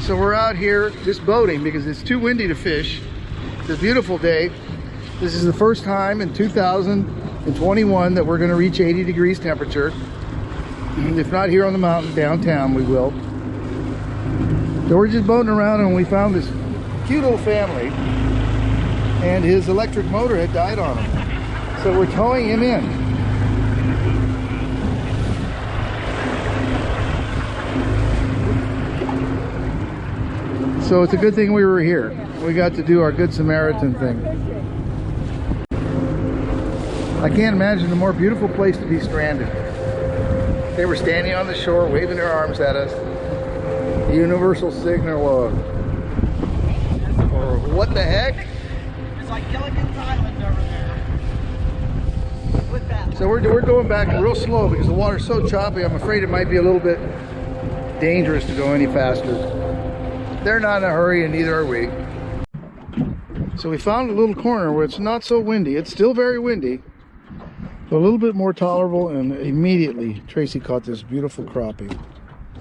So we're out here just boating because it's too windy to fish. It's a beautiful day. This is the first time in 2021 that we're going to reach 80 degrees temperature. If not here on the mountain, downtown we will. So we're just boating around and we found this cute little family and his electric motor had died on him. So we're towing him in. So it's a good thing we were here. We got to do our Good Samaritan thing. I can't imagine a more beautiful place to be stranded. They were standing on the shore, waving their arms at us. The universal signal of, or what the heck? It's like Gilligan's Island over there. With that. So we're going back real slow because the water's so choppy. I'm afraid it might be a little bit dangerous to go any faster. They're not in a hurry and neither are we. So we found a little corner where it's not so windy. It's still very windy, but a little bit more tolerable, and immediately Tracy caught this beautiful crappie.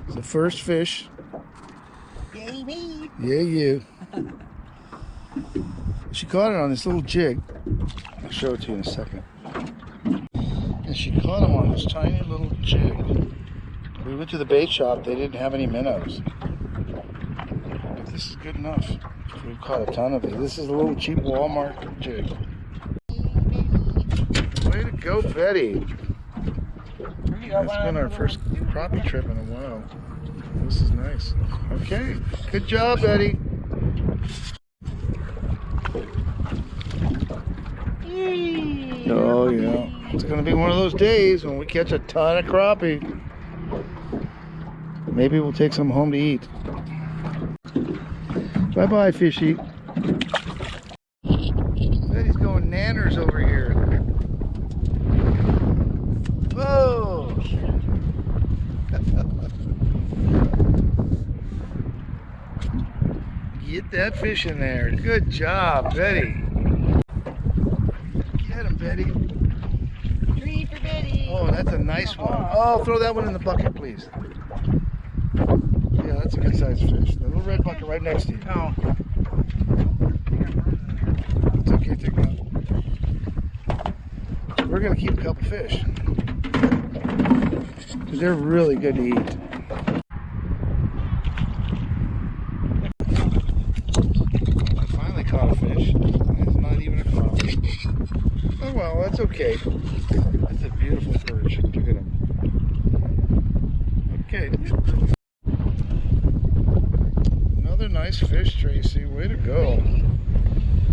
It's the first fish. Yay me! Yeah, you. She caught it on this little jig. I'll show it to you in a second. And she caught him on this tiny little jig. We went to the bait shop. They didn't have any minnows. This is good enough. We've caught a ton of it. This is a little cheap Walmart jig. Way to go, Betty. That's been our first crappie trip in a while. This is nice. Okay. Good job, Betty. Oh, yeah. It's going to be one of those days when we catch a ton of crappie. Maybe we'll take some home to eat. Bye-bye, fishy. Betty's going nanners over here. Whoa! Get that fish in there. Good job, Betty. Get him, Betty. Tree for Betty. Oh, that's a nice one. Oh, throw that one in the bucket, please. Yeah, that's a good sized fish. The little red bucket right next to you. Oh. It's okay, take it out. We're going to keep a couple fish. Because they're really good to eat. I finally caught a fish. It's not even a crappie. Oh well, that's okay. That's a beautiful perch. Look at him. Okay. Nice fish, Tracy. Way to go.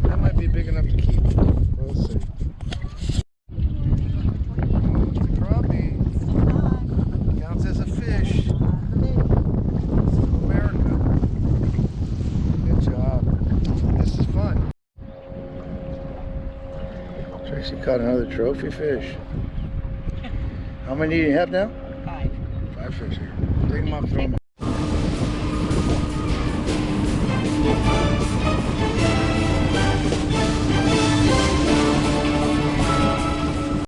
That might be big enough to keep. Let's see. It's a crappie. Counts as a fish. America. Good job. This is fun. Tracy caught another trophy fish. How many do you have now? 5. 5 fish here. Take them off, throw them.